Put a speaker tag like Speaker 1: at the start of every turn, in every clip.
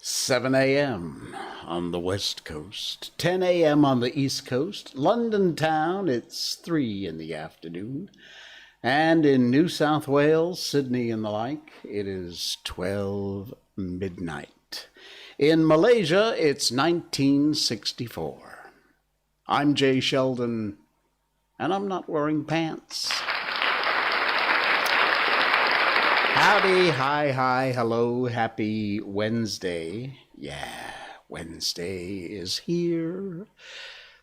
Speaker 1: 7 a.m. on the West Coast, 10 a.m. on the East Coast. London town, it's 3 in the afternoon. And in New South Wales, Sydney and the like, it is 12 midnight. In Malaysia, it's 1964. I'm Jay Sheldon, and I'm not wearing pants. Howdy, hi, hello, happy Wednesday. Yeah, Wednesday is here.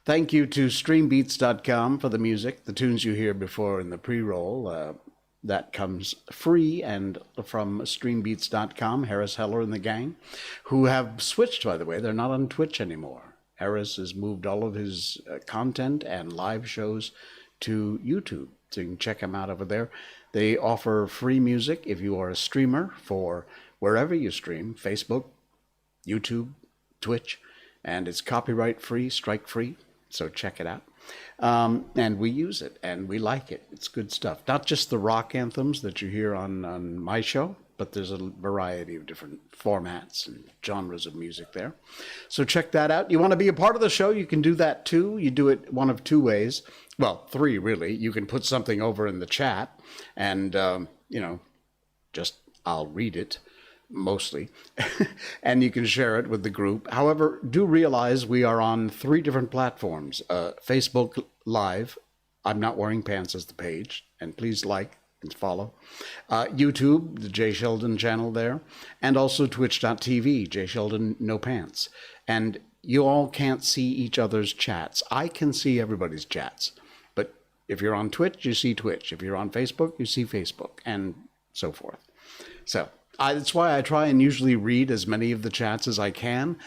Speaker 1: Thank you to StreamBeats.com for the music. The tunes you hear before in the pre-roll, that comes free and from StreamBeats.com, Harris Heller and the gang, who have switched, by the way. They're not on Twitch anymore. Harris has moved all of his content and live shows to YouTube, so you can check him out over there. They offer free music if you are a streamer for wherever you stream, Facebook, YouTube, Twitch, and it's copyright free, strike free, so check it out. And we use it, and we like it. It's good stuff. Not just the rock anthems that you hear on my show, but there's a variety of different formats and genres of music there. So check that out. You want to be a part of the show, you can do that too. You do it one of two ways. Well, three really. You can put something over in the chat and, just I'll read it mostly, and you can share it with the group. However, do realize we are on 3 different platforms. Facebook Live, I'm Not Wearing Pants as the page, and please like and follow. YouTube, the Jay Sheldon channel there, and also Twitch.tv, Jay Sheldon No Pants. And you all can't see each other's chats. I can see everybody's chats, but if you're on Twitch, you see Twitch. If you're on Facebook, you see Facebook, and so forth. So that's why I try and usually read as many of the chats as I can,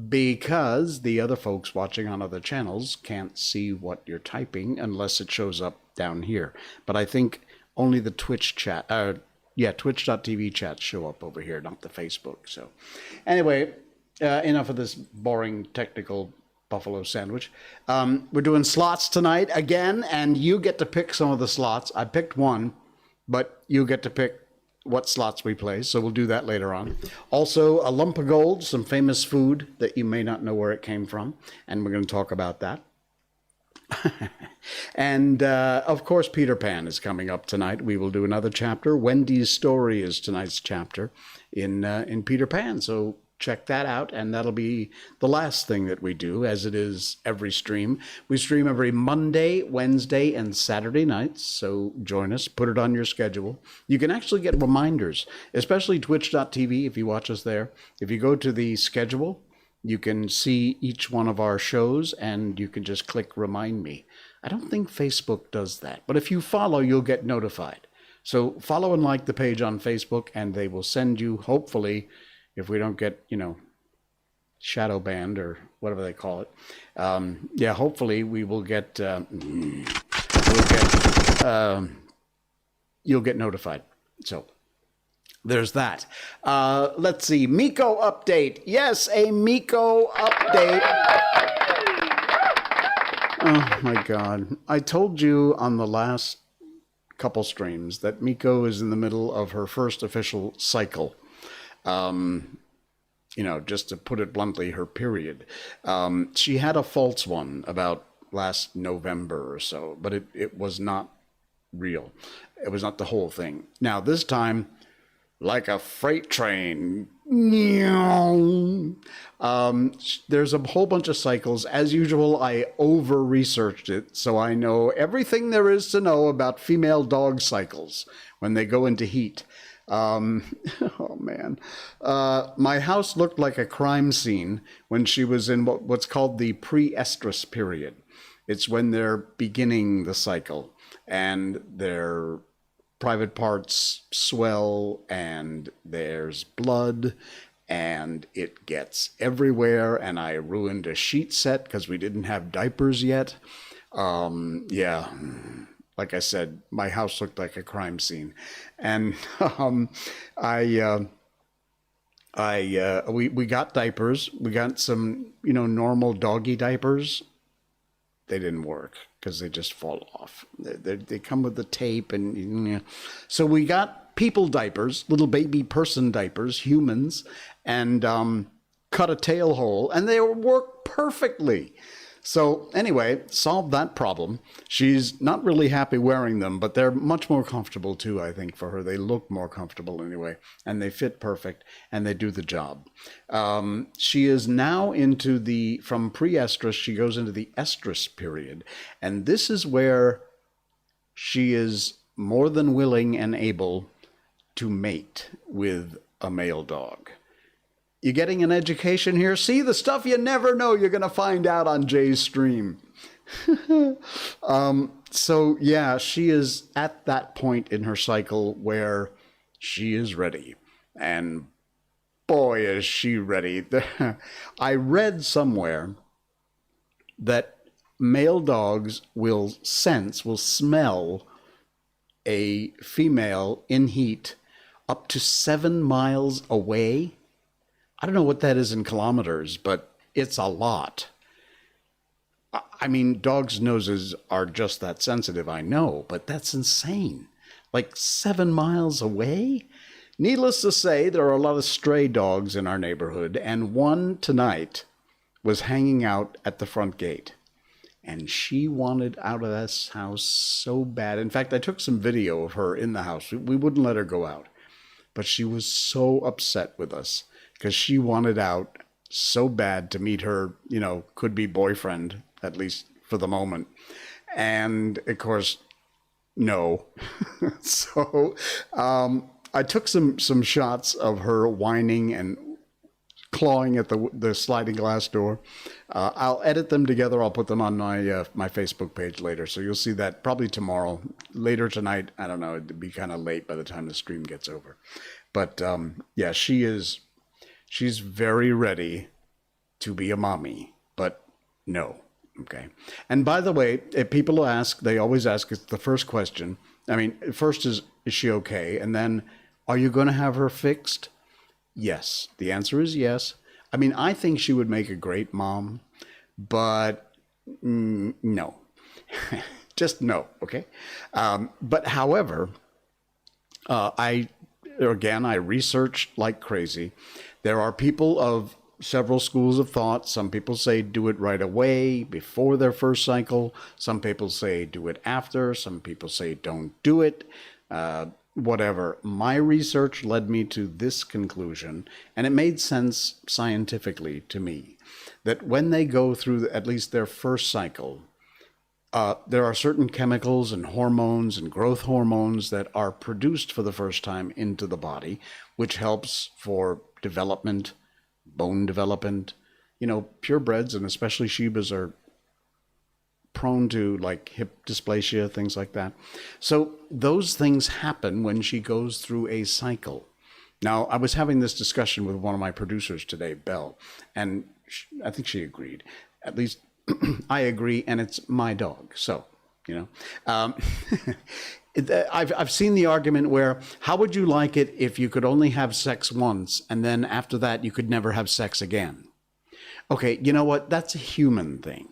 Speaker 1: because the other folks watching on other channels can't see what you're typing unless it shows up down here. But I think only the Twitch chat, Twitch.tv chats show up over here, not the Facebook. So anyway, enough of this boring technical buffalo sandwich. We're doing slots tonight again, and you get to pick some of the slots. I picked one, but you get to pick what slots we play, so we'll do that later on. Also, a lump of gold, some famous food that you may not know where it came from, and we're going to talk about that. And of course, Peter Pan is coming up tonight. We will do another chapter. Wendy's story is tonight's chapter in Peter Pan, so check that out, and that'll be the last thing that we do, as it is every stream. We stream every Monday, Wednesday, and Saturday nights, so join us, put it on your schedule. You can actually get reminders, especially Twitch.tv if you watch us there. If you go to the schedule, you can see each one of our shows, and you can just click Remind Me. I don't think Facebook does that, but if you follow, you'll get notified. So follow and like the page on Facebook, and they will send you, hopefully, if we don't get, shadow banned or whatever they call it. Hopefully we will get, you'll get notified. So there's that. Let's see. Miko update. Yes, a Miko update. Oh my God. I told you on the last couple streams that Miko is in the middle of her first official cycle. Just to put it bluntly, her period. She had a false one about last November or so, but it was not real. It was not the whole thing. Now, this time, like a freight train, there's a whole bunch of cycles. As usual, I over-researched it, so I know everything there is to know about female dog cycles when they go into heat. Oh man. My house looked like a crime scene when she was in what's called the pre-estrus period. It's when they're beginning the cycle and their private parts swell and there's blood and it gets everywhere, and I ruined a sheet set because we didn't have diapers yet. Like I said, my house looked like a crime scene, and we got diapers. We got some, normal doggy diapers. They didn't work because they just fall off. They come with the tape, and so we got people diapers, little baby person diapers, humans, and cut a tail hole, and they work perfectly. So anyway, solved that problem. She's not really happy wearing them, but they're much more comfortable too, I think, for her. They look more comfortable anyway, and they fit perfect, and they do the job. She is now from pre-estrus, she goes into the estrus period, and this is where she is more than willing and able to mate with a male dog. You getting an education here? See, the stuff you never know you're going to find out on Jay's stream. So yeah, she is at that point in her cycle where she is ready. And boy, is she ready. I read somewhere that male dogs will smell a female in heat up to 7 miles away. I don't know what that is in kilometers, but it's a lot. I mean, dogs' noses are just that sensitive, I know, but that's insane. Like 7 miles away? Needless to say, there are a lot of stray dogs in our neighborhood, and one tonight was hanging out at the front gate. And she wanted out of this house so bad. In fact, I took some video of her in the house. We wouldn't let her go out. But she was so upset with us because she wanted out so bad to meet her, could-be boyfriend, at least for the moment. And, of course, no. So I took some shots of her whining and clawing at the sliding glass door. I'll edit them together. I'll put them on my Facebook page later. So you'll see that probably tomorrow, later tonight. I don't know. It'd be kind of late by the time the stream gets over. But yeah, she's very ready to be a mommy, but no. Okay. And by the way, if people ask, they always ask, it's the first question. I mean, first is she okay? And then, are you going to have her fixed? Yes. The answer is yes. I mean, I think she would make a great mom, but no. Just no, okay? But however, I researched like crazy. There are people of several schools of thought. Some people say do it right away before their first cycle. Some people say do it after. Some people say don't do it. Whatever. My research led me to this conclusion, and it made sense scientifically to me, that when they go through at least their first cycle, there are certain chemicals and hormones and growth hormones that are produced for the first time into the body, which helps for development, bone development. Purebreds and especially Shibas are prone to like hip dysplasia, things like that. So those things happen when she goes through a cycle. Now, I was having this discussion with one of my producers today, Belle, and I think she agreed. At least I agree, and it's my dog. So, I've seen the argument where, how would you like it if you could only have sex once, and then after that you could never have sex again? Okay, you know what? That's a human thing.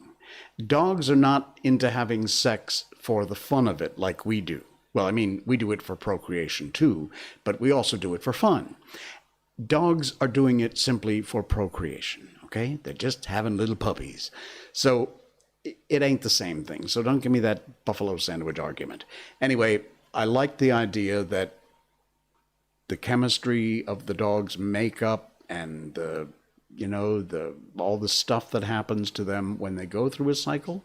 Speaker 1: Dogs are not into having sex for the fun of it like we do. Well, I mean, we do it for procreation too, but we also do it for fun. Dogs are doing it simply for procreation, okay? They're just having little puppies. So it ain't the same thing. So don't give me that buffalo sandwich argument. Anyway, I like the idea that the chemistry of the dog's makeup and all the stuff that happens to them when they go through a cycle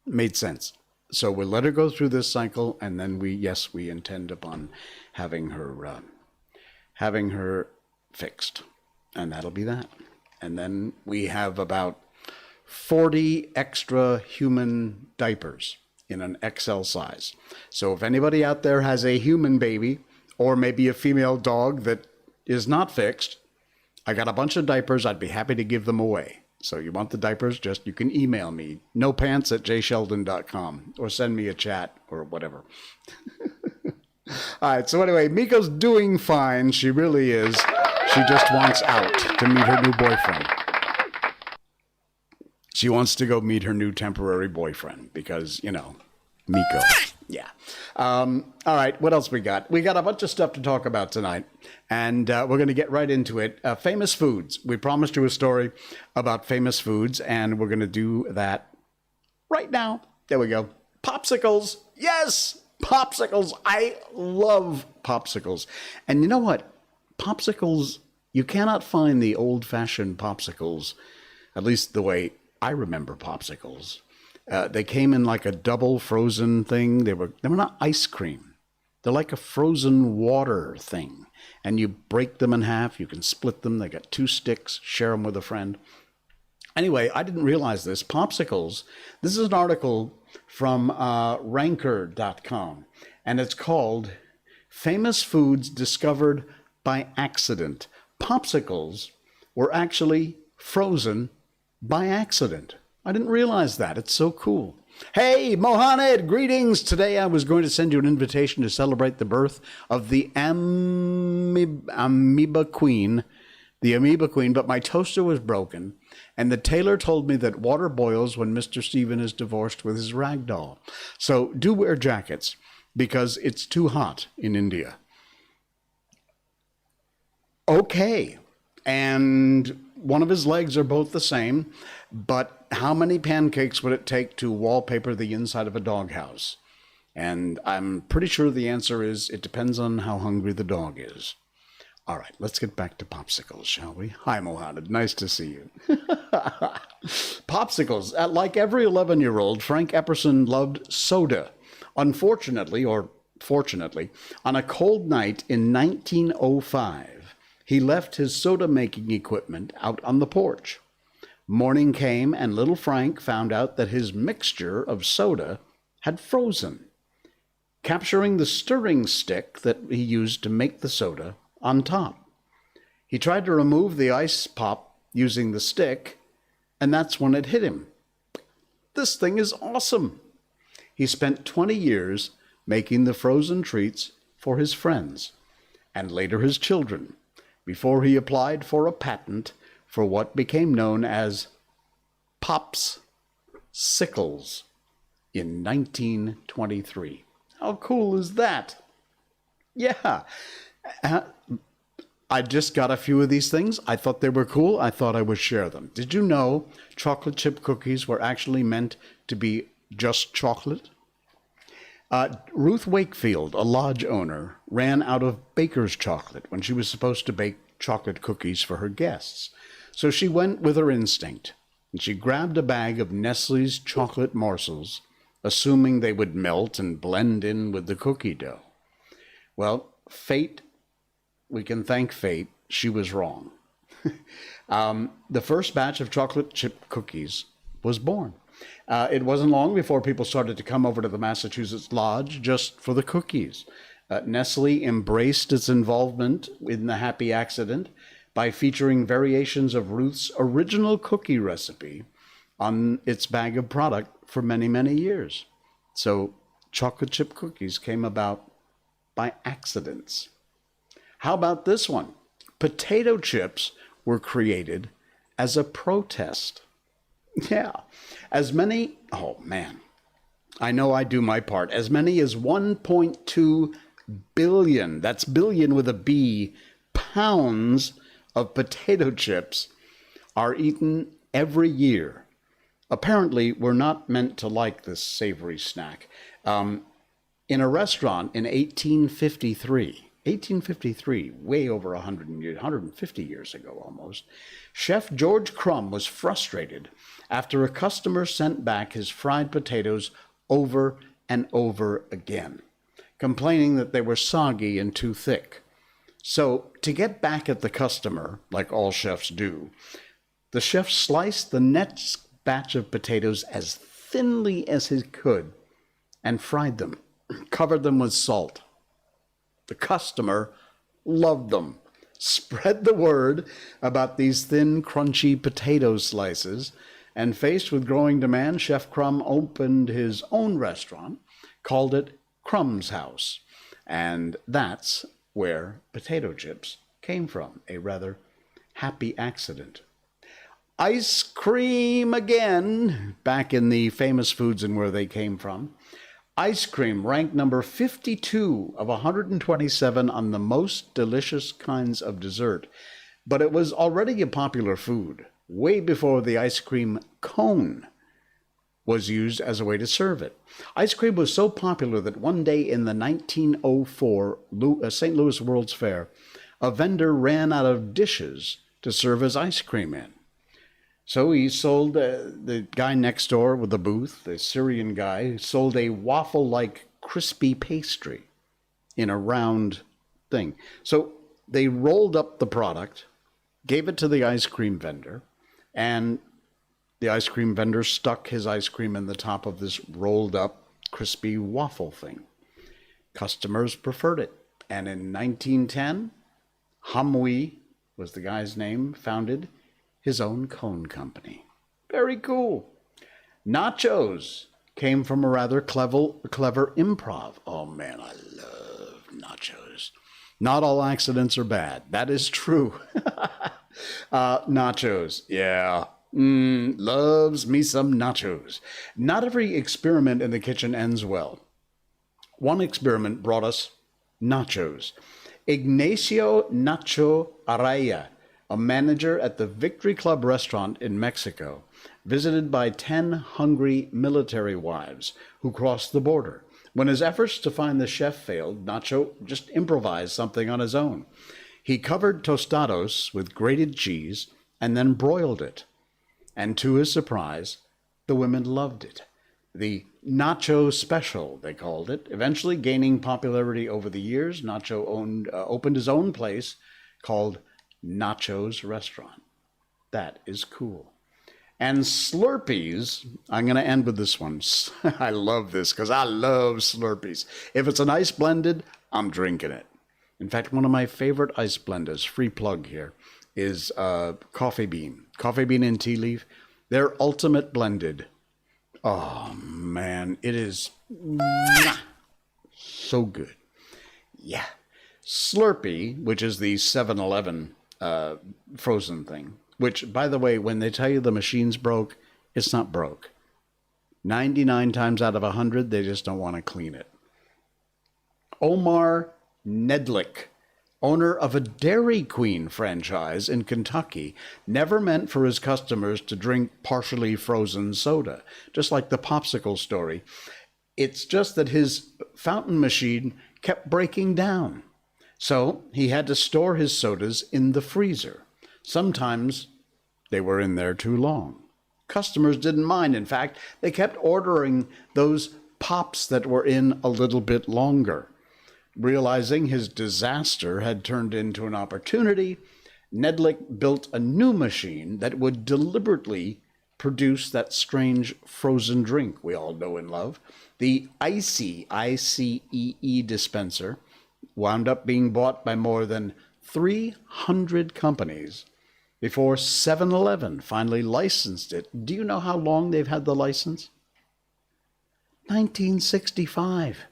Speaker 1: made sense. So we'll let her go through this cycle, and then we intend upon having her fixed, and that'll be that. And then we have about 40 extra human diapers in an XL size. So if anybody out there has a human baby, or maybe a female dog that is not fixed, I got a bunch of diapers. I'd be happy to give them away. So you want the diapers, you can email me, nopants@jsheldon.com, or send me a chat or whatever. All right, so anyway, Miko's doing fine. She really is. She just wants out to meet her new boyfriend. She wants to go meet her new temporary boyfriend because, Miko. Yeah. All right. What else we got? We got a bunch of stuff to talk about tonight, and we're going to get right into it. Famous foods. We promised you a story about famous foods, and we're going to do that right now. There we go. Popsicles. Yes, popsicles. I love popsicles. And you know what? Popsicles, you cannot find the old-fashioned popsicles, at least the way I remember popsicles. They came in like a double frozen thing. They were not ice cream. They're like a frozen water thing. And you break them in half. You can split them. They got 2 sticks. Share them with a friend. Anyway, I didn't realize this. Popsicles. This is an article from Ranker.com. And it's called Famous Foods Discovered by Accident. Popsicles were actually frozen by accident. I didn't realize that. It's so cool. Hey, Mohamed, greetings. Today I was going to send you an invitation to celebrate the birth of the amoeba queen, but my toaster was broken, and the tailor told me that water boils when Mr. Steven is divorced with his rag doll. So do wear jackets, because it's too hot in India. Okay. And one of his legs are both the same, but how many pancakes would it take to wallpaper the inside of a doghouse? And I'm pretty sure the answer is it depends on how hungry the dog is. All right, let's get back to popsicles, shall we? Hi, Mohammed. Nice to see you. Popsicles. Like every 11-year-old, Frank Epperson loved soda. Unfortunately, or fortunately, on a cold night in 1905, he left his soda-making equipment out on the porch. Morning came, and little Frank found out that his mixture of soda had frozen, capturing the stirring stick that he used to make the soda on top. He tried to remove the ice pop using the stick, and that's when it hit him. This thing is awesome. He spent 20 years making the frozen treats for his friends, and later his children, before he applied for a patent for what became known as Popsicles in 1923. How cool is that? Yeah. I just got a few of these things. I thought they were cool. I thought I would share them. Did you know chocolate chip cookies were actually meant to be just chocolate? Ruth Wakefield, a lodge owner, ran out of baker's chocolate when she was supposed to bake chocolate cookies for her guests. So she went with her instinct, and she grabbed a bag of Nestle's chocolate morsels, assuming they would melt and blend in with the cookie dough. Well, we can thank fate, she was wrong. The first batch of chocolate chip cookies was born. It wasn't long before people started to come over to the Massachusetts Lodge just for the cookies. Nestle embraced its involvement in the happy accident by featuring variations of Ruth's original cookie recipe on its bag of product for many, many years. So chocolate chip cookies came about by accidents. How about this one? Potato chips were created as a protest. Yeah. Oh man, I know I do my part. As many as 1.2 billion, that's billion with a B, pounds of potato chips are eaten every year. Apparently, we're not meant to like this savory snack. In a restaurant in 1853, way over 150 years ago almost, Chef George Crumb was frustrated after a customer sent back his fried potatoes over and over again, complaining that they were soggy and too thick. So, to get back at the customer, like all chefs do, the chef sliced the next batch of potatoes as thinly as he could and fried them, covered them with salt. The customer loved them, spread the word about these thin, crunchy potato slices, and faced with growing demand, Chef Crumb opened his own restaurant, called it Crumb's House, and that's where potato chips came from, a rather happy accident. Ice cream again, back in the famous foods and where they came from. Ice cream ranked number 52 of 127 on the most delicious kinds of dessert, but it was already a popular food way before the ice cream cone was used as a way to serve it. Ice cream was so popular that one day in the 1904 St. Louis World's Fair, a vendor ran out of dishes to serve his ice cream in. So he sold, the guy next door with the booth, the Syrian guy, sold a waffle-like crispy pastry in a round thing. So they rolled up the product, gave it to the ice cream vendor, and the ice cream vendor stuck his ice cream in the top of this rolled up crispy waffle thing. Customers preferred it. And in 1910, Hamwi was the guy's name, founded his own cone company. Very cool. Nachos came from a rather clever improv. Oh man, I love nachos. Not all accidents are bad. That is true. Nachos, yeah. Loves me some nachos. Not every experiment in the kitchen ends well. One experiment brought us nachos. Ignacio Nacho Araya, a manager at the Victory Club restaurant in Mexico, visited by 10 hungry military wives who crossed the border. When his efforts to find the chef failed, Nacho just improvised something on his own. He covered tostados with grated cheese and then broiled it. And to his surprise, the women loved it. The Nacho Special, they called it. Eventually gaining popularity over the years, Nacho opened his own place called Nacho's Restaurant. That is cool. And Slurpees, I'm going to end with this one. I love this because I love Slurpees. If it's an ice blended, I'm drinking it. In fact, one of my favorite ice blenders, free plug here, is Coffee Bean. Coffee Bean and Tea Leaf. They're ultimate blended. Oh, man, it is so good. Yeah. Slurpee, which is the 7-Eleven frozen thing, which, by the way, when they tell you the machine's broke, it's not broke. 99 times out of 100, they just don't want to clean it. Omar Nedlick, owner of a Dairy Queen franchise in Kentucky, never meant for his customers to drink partially frozen soda, just like the popsicle story. It's just that his fountain machine kept breaking down. So he had to store his sodas in the freezer. Sometimes they were in there too long. Customers didn't mind. In fact, they kept ordering those pops that were in a little bit longer. Realizing his disaster had turned into an opportunity, Nedlick built a new machine that would deliberately produce that strange frozen drink we all know and love. The Icy, I-C-E-E dispenser wound up being bought by more than 300 companies before 7-Eleven finally licensed it. Do you know how long they've had the license? 1965.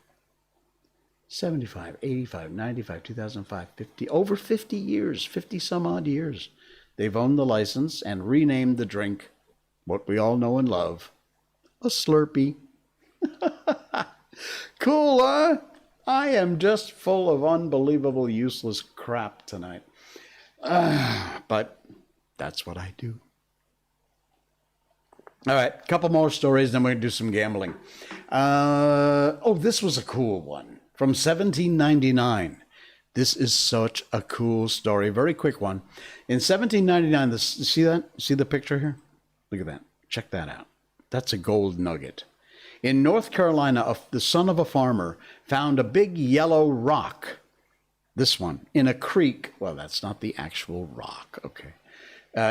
Speaker 1: 75, 85, 95, 2005, 50, over 50 years, 50 some odd years. They've owned the license and renamed the drink, what we all know and love, a Slurpee. Cool, huh? I am just full of unbelievable useless crap tonight. But that's what I do. All right, a couple more stories, then we're going to do some gambling. This was a cool one. From 1799. This is such a cool story. Very quick one. In 1799, see that? See the picture here? Look at that. Check that out. That's a gold nugget. In North Carolina, the son of a farmer found a big yellow rock. This one. In a creek. Well, that's not the actual rock. Okay.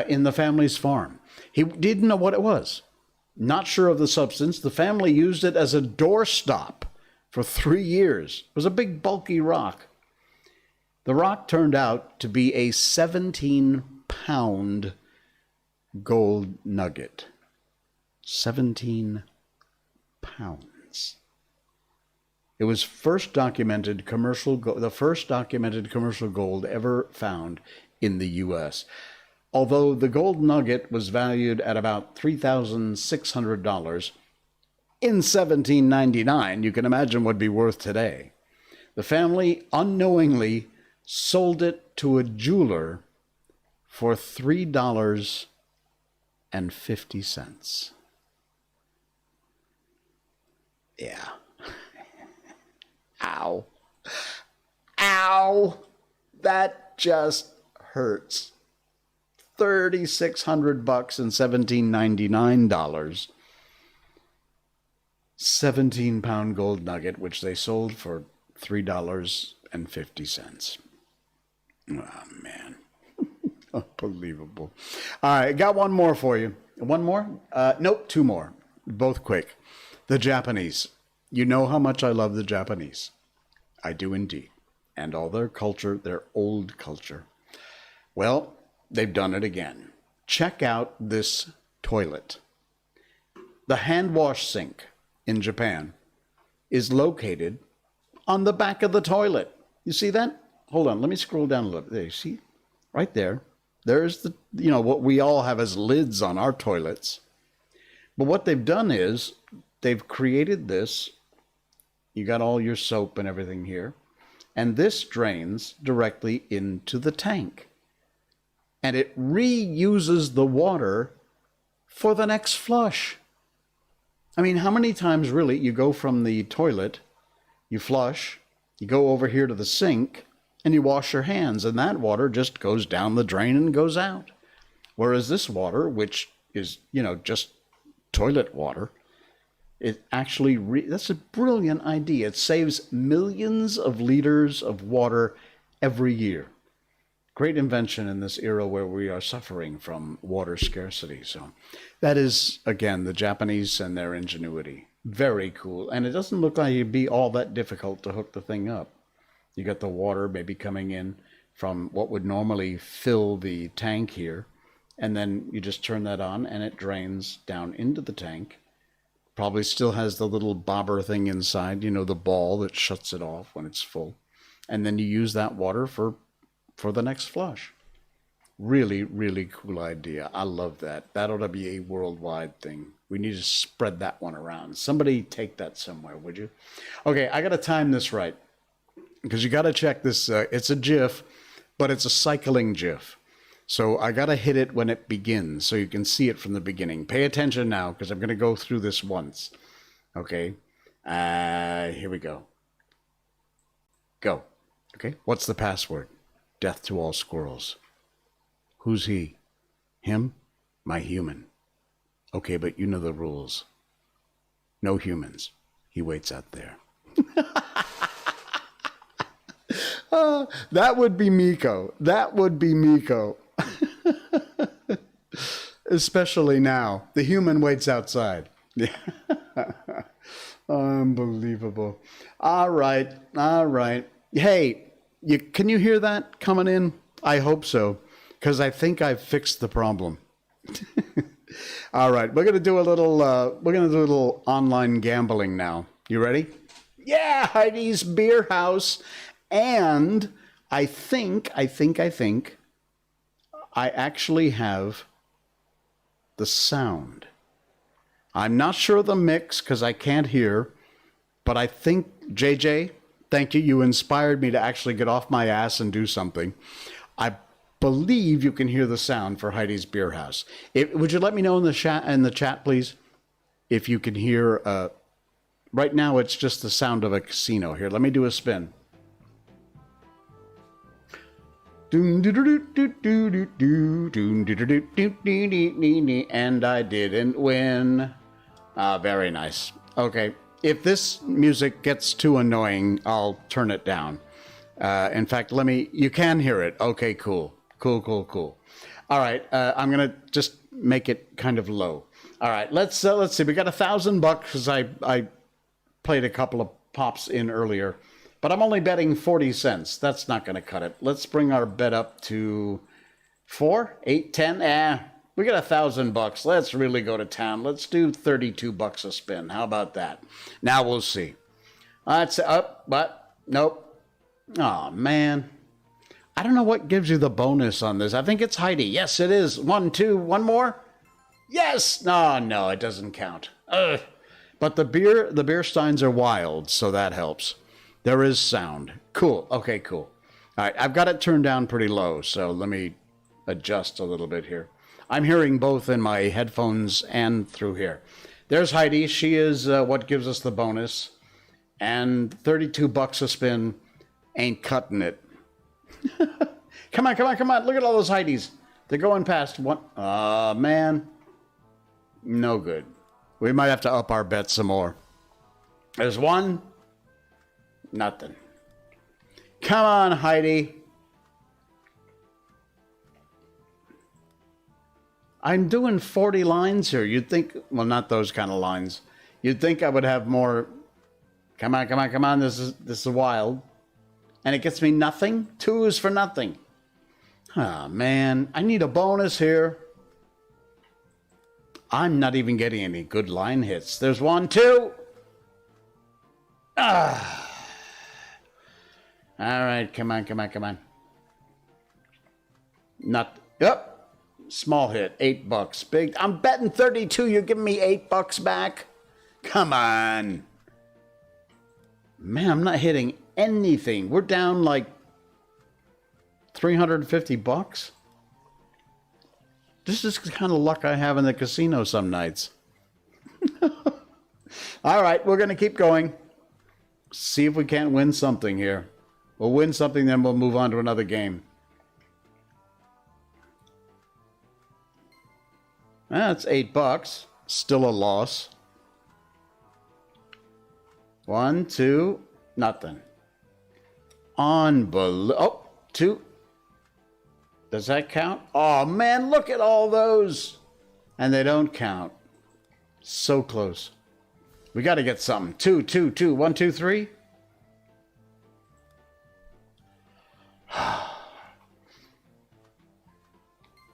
Speaker 1: In the family's farm. He didn't know what it was. Not sure of the substance. The family used it as a doorstop for 3 years. It was a big, bulky rock. The rock turned out to be a 17-pound gold nugget. 17 pounds. It was the first documented commercial gold ever found in the U.S. Although the gold nugget was valued at about $3,600, in 1799. You can imagine what would be worth today. The family unknowingly sold it to a jeweler for $3.50. Yeah. Ow. Ow. That just hurts. $3,600 in 1799 dollars. 17-pound gold nugget, which they sold for $3.50. Oh, man. Unbelievable. All right, got one more for you. One more? Nope, two more. Both quick. The Japanese. You know how much I love the Japanese. I do indeed. And all their culture, their old culture. Well, they've done it again. Check out this toilet. The hand wash sink in Japan is located on the back of the toilet. You see that? Hold on, let me scroll down a little bit. There, you see? Right there. There's the, what we all have as lids on our toilets. But what they've done is they've created this. You got all your soap and everything here. And this drains directly into the tank. And it reuses the water for the next flush. I mean, how many times really you go from the toilet, you flush, you go over here to the sink, and you wash your hands, and that water just goes down the drain and goes out. Whereas this water, which is, just toilet water, it actually, that's a brilliant idea. It saves millions of liters of water every year. Great invention in this era where we are suffering from water scarcity. So that is, again, the Japanese and their ingenuity. Very cool. And it doesn't look like it'd be all that difficult to hook the thing up. You got the water maybe coming in from what would normally fill the tank here. And then you just turn that on and it drains down into the tank. Probably still has the little bobber thing inside, the ball that shuts it off when it's full. And then you use that water for the next flush. Really, really cool idea. I love that. That ought to be a worldwide thing. We need to spread that one around. Somebody take that somewhere, would you? Okay, I got to time this right. Because you got to check this. It's a GIF, but it's a cycling GIF. So I got to hit it when it begins so you can see it from the beginning. Pay attention now because I'm going to go through this once. Okay. Here we go. Go. Okay. What's the password? Death to all squirrels. Who's he? Him? My human. Okay, but you know the rules. No humans. He waits out there. That would be Miko. That would be Miko. Especially now. The human waits outside. Yeah. Unbelievable. All right. All right. Hey, can you hear that coming in? I hope so, because I think I've fixed the problem. All right. We're gonna do a little online gambling now. You ready? Yeah, Heidi's Beer House. And I think I actually have the sound. I'm not sure of the mix because I can't hear, but I think, JJ, thank you. You inspired me to actually get off my ass and do something. I believe you can hear the sound for Heidi's Beer House. Would you let me know in the chat, please, if you can hear? Right now, it's just the sound of a casino. Here, let me do a spin. And I didn't win. Very nice. Okay. If this music gets too annoying, I'll turn it down. In fact, you can hear it. Okay, cool. Cool. All right. I'm going to just make it kind of low. All right. Let's see. We got $1,000 because I played a couple of pops in earlier. But I'm only betting 40 cents. That's not going to cut it. Let's bring our bet up to 4, 8, 10. We got $1,000. Let's really go to town. Let's do $32 a spin. How about that? Now we'll see. That's up, but nope. Oh, man. I don't know what gives you the bonus on this. I think it's Heidi. Yes, it is. 1, 2, one more. Yes. No, it doesn't count. But the beer steins are wild, so that helps. There is sound. Cool. Okay, cool. All right, I've got it turned down pretty low, so let me adjust a little bit here. I'm hearing both in my headphones and through here. There's Heidi. She is what gives us the bonus. And $32 a spin ain't cutting it. Come on, come on, come on. Look at all those Heidis. They're going past one. Man. No good. We might have to up our bet some more. There's one. Nothing. Come on, Heidi. I'm doing 40 lines here. You'd think, well, not those kind of lines. You'd think I would have more. Come on, come on, come on. This is wild. And it gets me nothing. 2 is for nothing. Ah, man. I need a bonus here. I'm not even getting any good line hits. There's 1, 2. Ah. All right, come on, come on, come on. Not, yep. Small hit, $8. Big, I'm betting 32. You're giving me $8 back? Come on. Man, I'm not hitting anything. We're down like $350. This is the kind of luck I have in the casino some nights. All right, we're going to keep going. See if we can't win something here. We'll win something, then we'll move on to another game. That's $8. Still a loss. 1, 2, nothing. Unbelievable. Oh, 2. Does that count? Oh, man, look at all those. And they don't count. So close. We got to get something. 2, 2, 2. 1, 2, 3.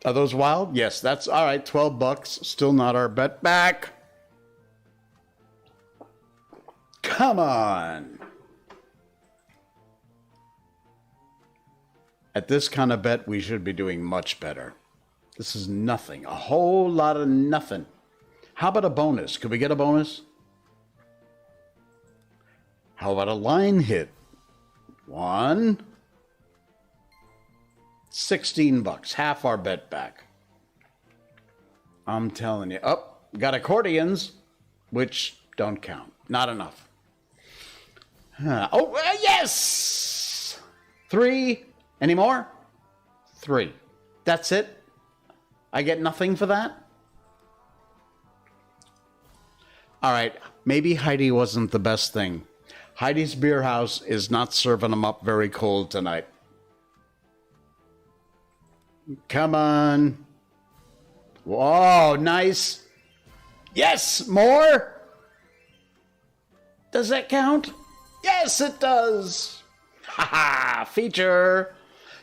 Speaker 1: Are those wild? Yes, that's all right. $12. Still not our bet back. Come on. At this kind of bet, we should be doing much better. This is nothing. A whole lot of nothing. How about a bonus? Could we get a bonus? How about a line hit? 1. $16. Half our bet back. I'm telling you. Oh, got accordions, which don't count. Not enough. Yes! 3. Any more? 3. That's it? I get nothing for that? All right. Maybe Heidi wasn't the best thing. Heidi's Beer House is not serving them up very cold tonight. Come on. Whoa, nice. Yes, more. Does that count? Yes, it does. Haha, feature.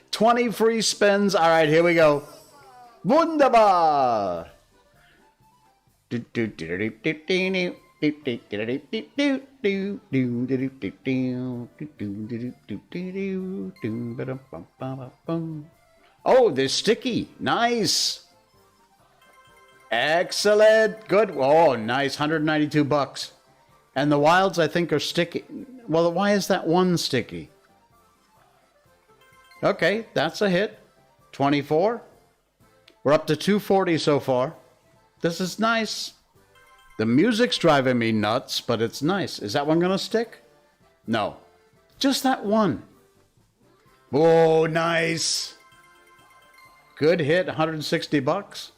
Speaker 1: 20 free spins. All right, here we go. Wunderbar. Oh, they're sticky. Nice. Excellent. Good. Oh, nice. $192. And the wilds, I think, are sticky. Well, why is that one sticky? Okay, that's a hit. 24. We're up to 240 so far. This is nice. The music's driving me nuts, but it's nice. Is that one going to stick? No. Just that one. Oh, nice. Good hit, $160.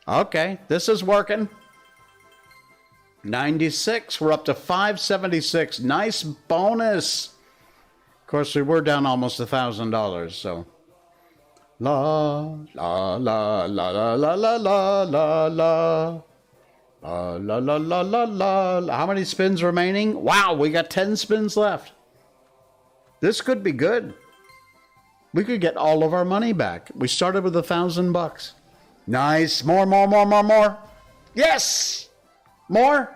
Speaker 1: Okay, this is working. 96, we're up to 576. Nice bonus. Of course, we were down almost $1,000, so. La, la, la, la, la, la, la, la, la, la. La, la, la, la, la, la. How many spins remaining? Wow, we got 10 spins left. This could be good. We could get all of our money back. We started with $1,000. Nice. More, more, more, more, more. Yes. More.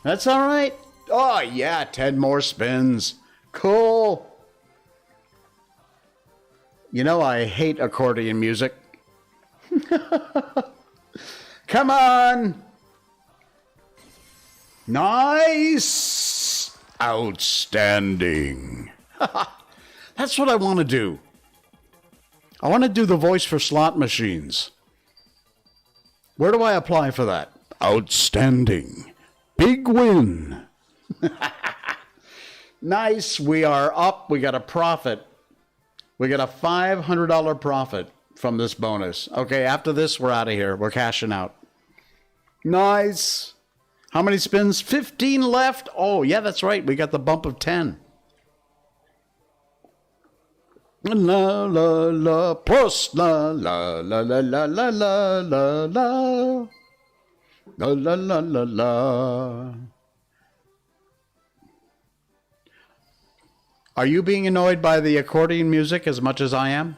Speaker 1: That's all right. Oh, yeah. 10 more spins. Cool. You know, I hate accordion music. Come on. Nice. Outstanding. That's what I want to do. I want to do the voice for slot machines. Where do I apply for that? Outstanding. Big win. Nice. We are up. We got a profit. We got a $500 profit from this bonus. Okay, after this, we're out of here. We're cashing out. Nice. How many spins? 15 left. Oh, yeah, that's right. We got the bump of 10. La la la plus la la la la la la la la la la la la la la. Are you being annoyed by the accordion music as much as I am?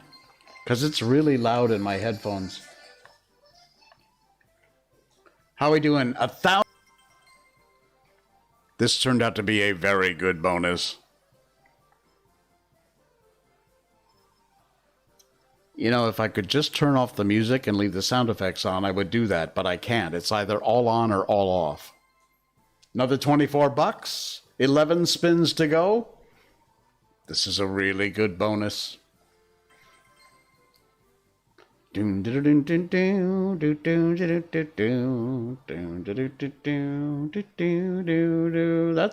Speaker 1: Because it's really loud in my headphones. How are we doing? 1,000. This turned out to be a very good bonus. You know, if I could just turn off the music and leave the sound effects on, I would do that, but I can't. It's either all on or all off. Another 24 bucks. 11 spins to go. This is a really good bonus. That's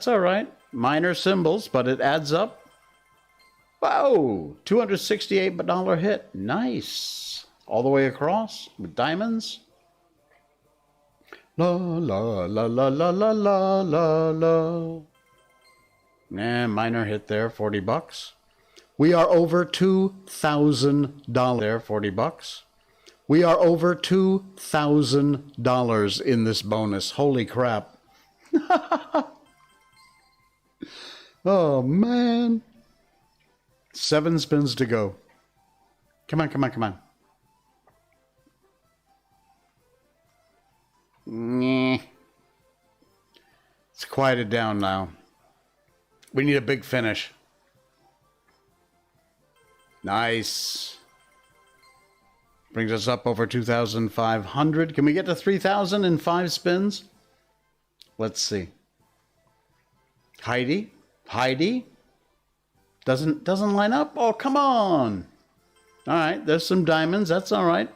Speaker 1: all right. Minor symbols, but it adds up. Wow, $268 hit. Nice. All the way across with diamonds. La la la la la la la la la. Minor hit there, 40 bucks. We are over $2,000 there, 40 bucks. We are over $2,000 in this bonus. Holy crap. Oh, man. 7 spins to go. Come on, come on, come on. It's quieted down now. We need a big finish. Nice. Brings us up over 2,500. Can we get to 3,000 in 5 spins? Let's see. Heidi? Heidi? Doesn't line up? Oh, come on. All right, there's some diamonds. That's all right.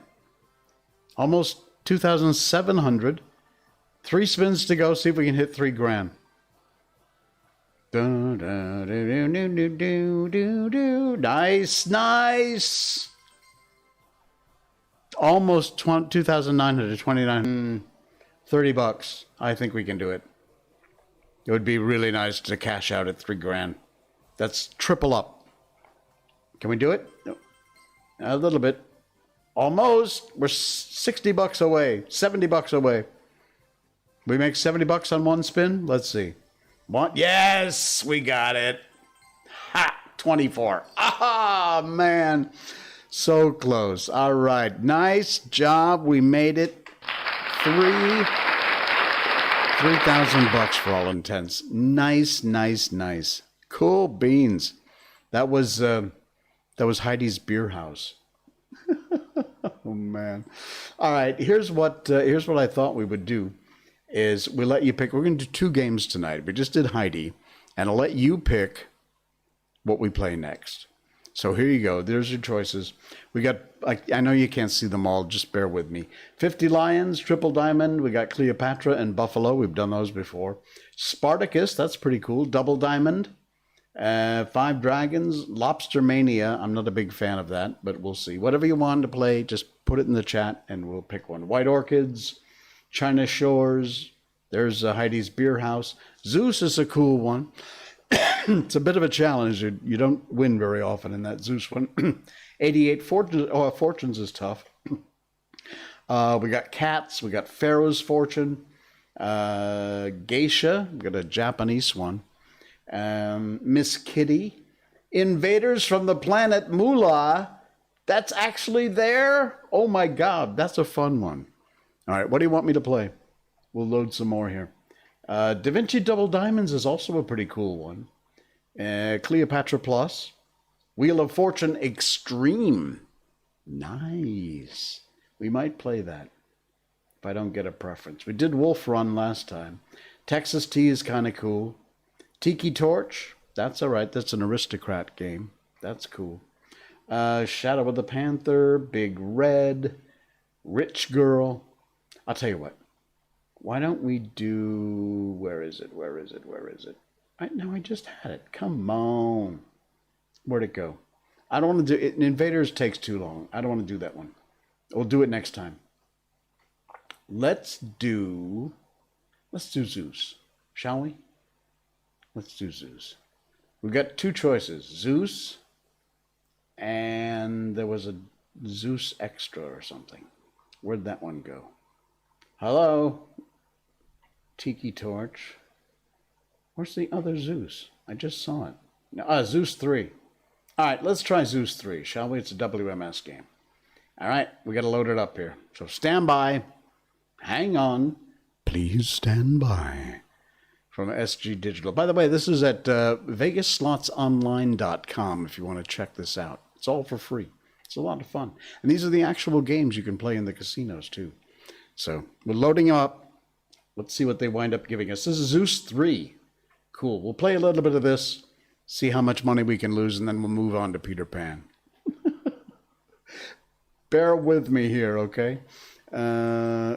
Speaker 1: Almost 2,700. 3 spins to go. See if we can hit 3 grand. Nice, nice. Almost 2,900, 29, 30 bucks. I think we can do it. It would be really nice to cash out at 3 grand. That's triple up. Can we do it? No. A little bit. Almost. We're 60 bucks away. 70 bucks away. We make 70 bucks on 1 spin? Let's see. What? Yes, we got it. Ha! 24. Ah, man. So close. All right. Nice job. We made it. 3,000 bucks for all intents. Nice, nice, nice. Cool beans. That was Heidi's Beer House. Oh man. All right. Here's what I thought we would do. Is we let you pick. We're going to do 2 games tonight. We just did Heidi, and I'll let you pick what we play next. So here you go. There's your choices. We got, I know you can't see them all. Just bear with me. 50 Lions, Triple Diamond. We got Cleopatra and Buffalo. We've done those before. Spartacus, that's pretty cool. Double Diamond. 5 Dragons. Lobster Mania. I'm not a big fan of that, but we'll see. Whatever you want to play, just put it in the chat, and we'll pick one. White Orchids. China Shores. There's Heidi's Beer House. Zeus is a cool one. It's a bit of a challenge. You don't win very often in that Zeus one. 88 Fortunes. Oh, Fortunes is tough. We got Cats. We got Pharaoh's Fortune. Geisha. We got a Japanese one. Miss Kitty. Invaders from the planet Moolah. That's actually there? Oh my God. That's a fun one. All right, what do you want me to play? We'll load some more here. Da Vinci Double Diamonds is also a pretty cool one. Cleopatra Plus. Wheel of Fortune Extreme. Nice. We might play that if I don't get a preference. We did Wolf Run last time. Texas Tea is kind of cool. Tiki Torch, that's all right. That's an aristocrat game. That's cool. Shadow of the Panther, Big Red, Rich Girl. I'll tell you what. Why don't we do... Where is it? No, I just had it. Come on. Where'd it go? I don't want to do it. Invaders takes too long. I don't want to do that one. We'll do it next time. Let's do Zeus, shall we? Let's do Zeus. We've got two choices. Zeus, and there was a Zeus Extra or something. Where'd that one go? Hello? Tiki Torch. Where's the other Zeus? I just saw it. No, Zeus 3. All right, let's try Zeus 3, shall we? It's a WMS game. All right, we got to load it up here. So stand by. Hang on. Please stand by. From SG Digital. By the way, this is at VegasSlotsOnline.com if you want to check this out. It's all for free. It's a lot of fun. And these are the actual games you can play in the casinos, too. So we're loading up. Let's see what they wind up giving us. This is Zeus 3. Cool. We'll play a little bit of this, see how much money we can lose, and then we'll move on to Peter Pan. Bear with me here, okay?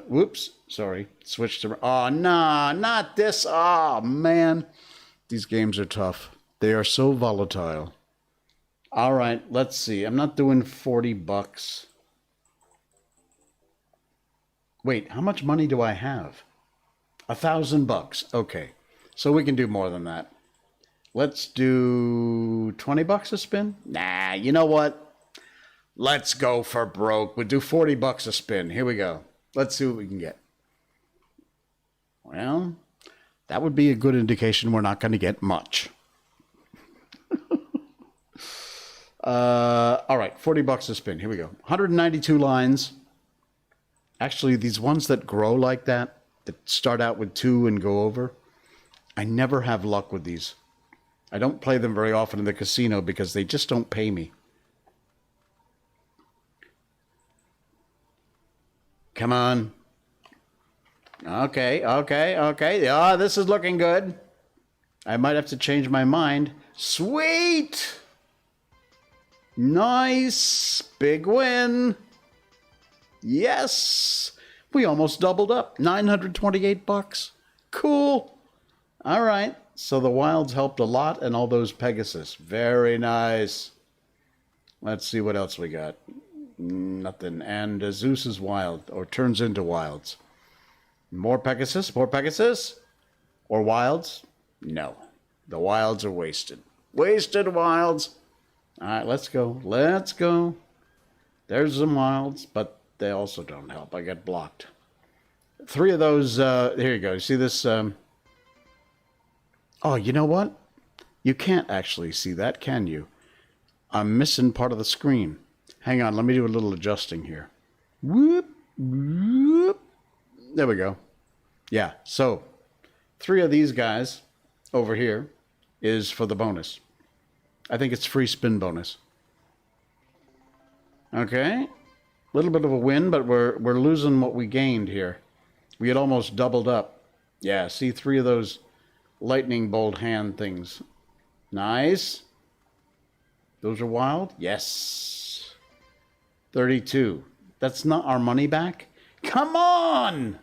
Speaker 1: Whoops. Sorry. Switch to... Oh, nah, not this. Oh, man. These games are tough. They are so volatile. All right, let's see. I'm not doing $40. Wait, how much money do I have? $1,000. Okay, so we can do more than that. Let's do $20 a spin? Nah, you know what? Let's go for broke. We'll do $40 a spin. Here we go. Let's see what we can get. Well, that would be a good indication we're not going to get much. All right, $40 a spin. Here we go. 192 lines. Actually, these ones that grow like that start out with 2 and go over, I never have luck with these. I don't play them very often in the casino because they just don't pay me. Come on. Okay. Oh, this is looking good. I might have to change my mind. Sweet! Nice! Big win! Yes! We almost doubled up. $928. Cool! All right. So the wilds helped a lot, and all those Pegasus. Very nice. Let's see what else we got. Nothing. And Zeus is wild, or turns into wilds. More Pegasus? More Pegasus? Or wilds? No. The wilds are wasted. Wasted wilds! All right, let's go. Let's go. There's some wilds, but they also don't help. I get blocked. 3 of those, here you go. You see this? Oh, you know what? You can't actually see that, can you? I'm missing part of the screen. Hang on, let me do a little adjusting here. Whoop, whoop. There we go. Yeah, so 3 of these guys over here is for the bonus. I think it's free spin bonus. Okay. A little bit of a win, but we're losing what we gained here. We had almost doubled up. Yeah, see 3 of those lightning bolt hand things. Nice. Those are wild? Yes. 32. That's not our money back? Come on!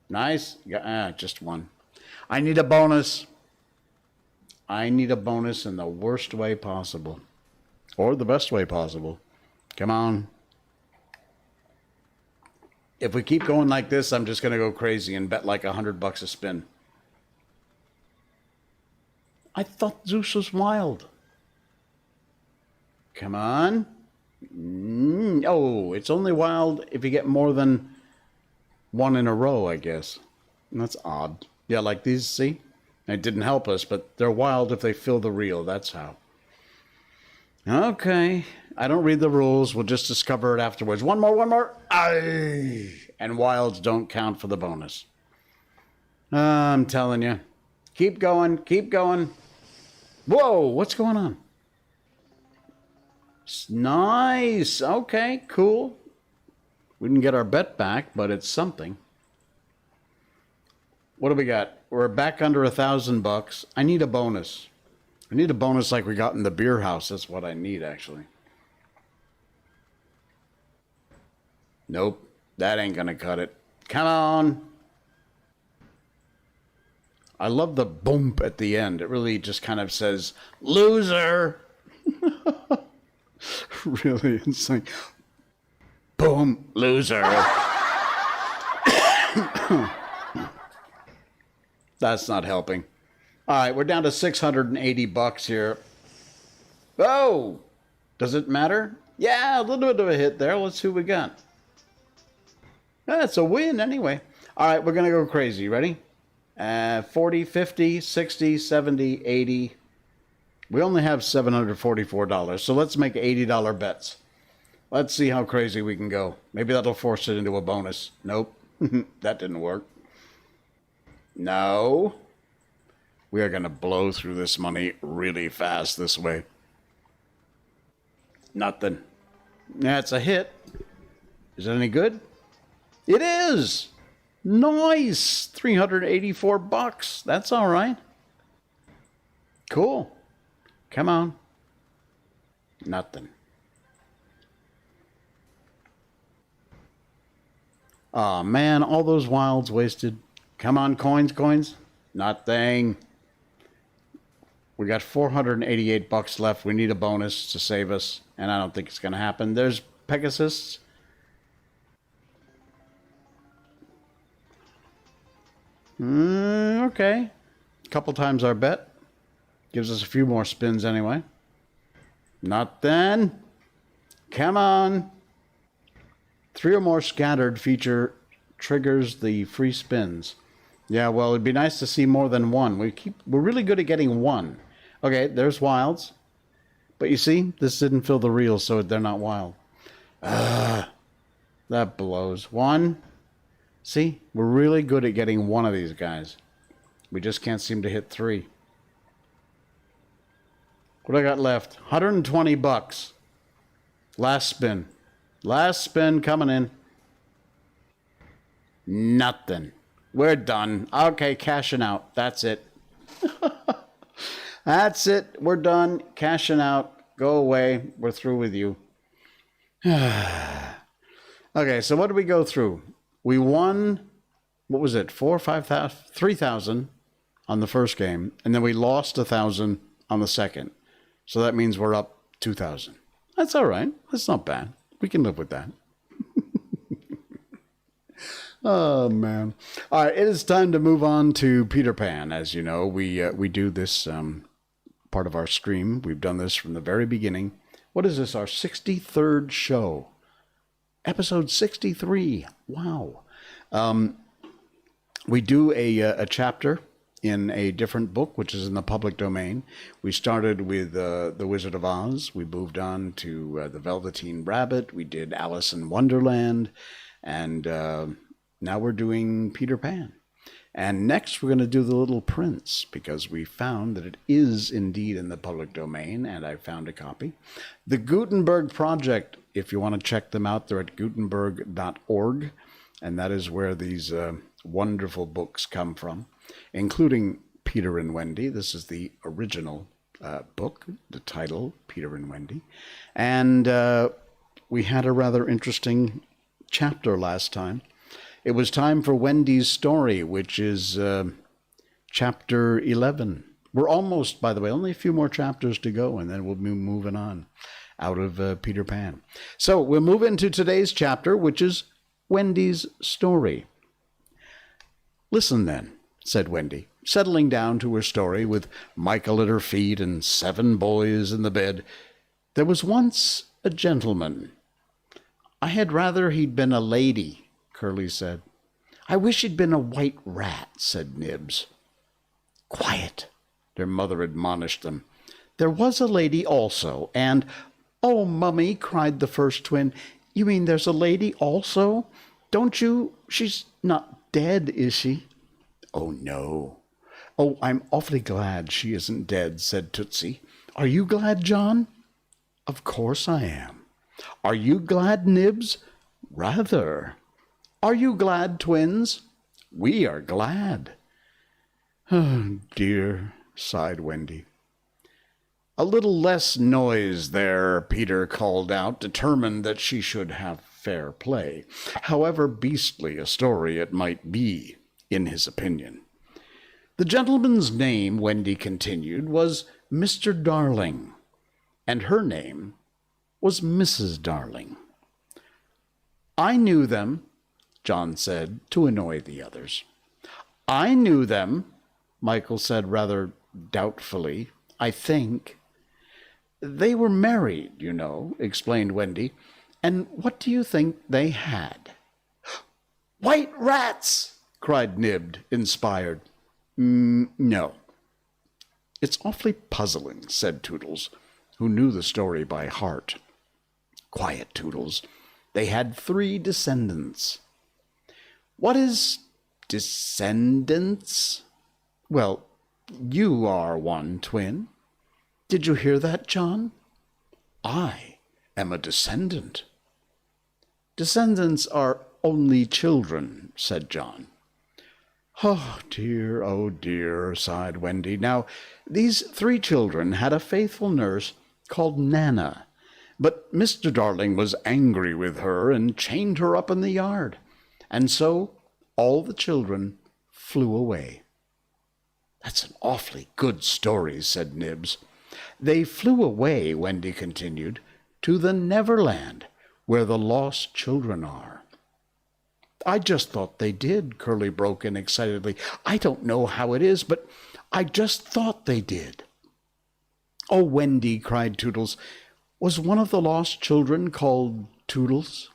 Speaker 1: Nice. Just 1. I need a bonus. I need a bonus in the worst way possible. Or the best way possible. Come on. If we keep going like this, I'm just going to go crazy and bet like $100 a spin. I thought Zeus was wild. Come on. Oh, it's only wild if you get more than 1 in a row, I guess. And that's odd. Yeah, like these, see? It didn't help us, but they're wild if they fill the reel. That's how. Okay. I don't read the rules. We'll just discover it afterwards. One more. Aye. And wilds don't count for the bonus. I'm telling you. Keep going. Whoa, what's going on? Nice. Okay, cool. We didn't get our bet back, but it's something. What do we got? We're back under $1,000. I need a bonus. I need a bonus like we got in the beer house. That's what I need, actually. Nope. That ain't gonna cut it. Come on. I love the boom at the end. It really just kind of says, loser. Really, it's like, boom, loser. That's not helping. All right, we're down to $680 here. Oh, does it matter? Yeah, a little bit of a hit there. Let's see what we got. That's a win anyway. All right, we're going to go crazy. Ready? 40, 50, 60, 70, 80. We only have $744, so let's make $80 bets. Let's see how crazy we can go. Maybe that'll force it into a bonus. Nope, that didn't work. No. We are going to blow through this money really fast this way. Nothing. That's a hit. Is it any good? It is. Nice. $384. That's all right. Cool. Come on. Nothing. Oh man, all those wilds wasted. Come on, coins. Nothing. We got $488 left. We need a bonus to save us, and I don't think it's going to happen. There's Pegasus. Okay. A couple times our bet. Gives us a few more spins anyway. Nothing. Come on. 3 or more scattered feature triggers the free spins. Yeah, well, it'd be nice to see more than one. We're really good at getting one. Okay, there's wilds. But you see, this didn't fill the reel, so they're not wild. That blows. 1. See, we're really good at getting one of these guys. We just can't seem to hit 3. What do I got left? $120. Last spin. Last spin coming in. Nothing. We're done. Okay, cashing out. That's it. That's it. We're done. Cashing out. Go away. We're through with you. Okay, so what did we go through? We won, what was it, 4,000 or 5,000, 3,000 on the first game, and then we lost 1,000 on the second. So that means we're up 2,000. That's all right. That's not bad. We can live with that. Oh, man. All right, it is time to move on to Peter Pan. As you know, we do this part of our stream. We've done this from the very beginning. What is this, our 63rd show? Episode 63. Wow. We do a chapter in a different book, which is in the public domain. We started with The Wizard of Oz. We moved on to The Velveteen Rabbit. We did Alice in Wonderland. And now we're doing Peter Pan. And next we're going to do The Little Prince, because we found that it is indeed in the public domain, and I found a copy. The Gutenberg Project, if you want to check them out, they're at gutenberg.org, and that is where these wonderful books come from, including Peter and Wendy. This is the original book, the title, Peter and Wendy. And we had a rather interesting chapter last time. It was time for Wendy's story, which is chapter 11. We're almost, by the way, only a few more chapters to go, and then we'll be moving on out of Peter Pan. So we'll move into today's chapter, which is Wendy's story. Listen then, said Wendy, settling down to her story with Michael at her feet and 7 boys in the bed. There was once a gentleman. I had rather he'd been a lady, Curly said. I wish he'd been a white rat, said Nibs. Quiet, their mother admonished them. There was a lady also, and... Oh, Mummy, cried the first twin. You mean there's a lady also? Don't you... She's not dead, is she? Oh, no. Oh, I'm awfully glad she isn't dead, said Tootsie. Are you glad, John? Of course I am. Are you glad, Nibs? Rather. Are you glad, twins? We are glad. Oh, dear, sighed Wendy. A little less noise there, Peter called out, determined that she should have fair play, however beastly a story it might be, in his opinion. The gentleman's name, Wendy continued, was Mr. Darling, and her name was Mrs. Darling. I knew them, John said, to annoy the others. I knew them, Michael said rather doubtfully, I think. They were married, you know, explained Wendy. And what do you think they had? White rats, cried Nib, inspired. No. It's awfully puzzling, said Toodles, who knew the story by heart. Quiet, Toodles. They had 3 descendants. What is descendants? Well, you are one twin. Did you hear that, John? I am a descendant. Descendants are only children, said John. Oh dear, sighed Wendy. Now, these 3 children had a faithful nurse called Nana, but Mr. Darling was angry with her and chained her up in the yard, and so all the children flew away. That's an awfully good story, said Nibs. They flew away, Wendy continued, to the Neverland, where the lost children are. I just thought they did, Curly broke in excitedly. I don't know how it is, but I just thought they did. Oh, Wendy, cried Toodles, was one of the lost children called Toodles?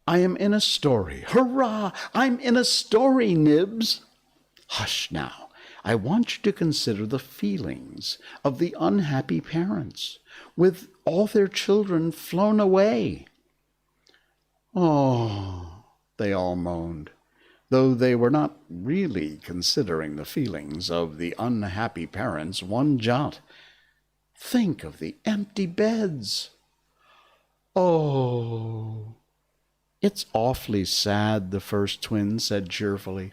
Speaker 1: I am in a story. Hurrah! I'm in a story, Nibs. Hush now. I want you to consider the feelings of the unhappy parents, with all their children flown away. Oh, they all moaned, though they were not really considering the feelings of the unhappy parents one jot. Think of the empty beds. Oh, it's awfully sad, the first twin said cheerfully.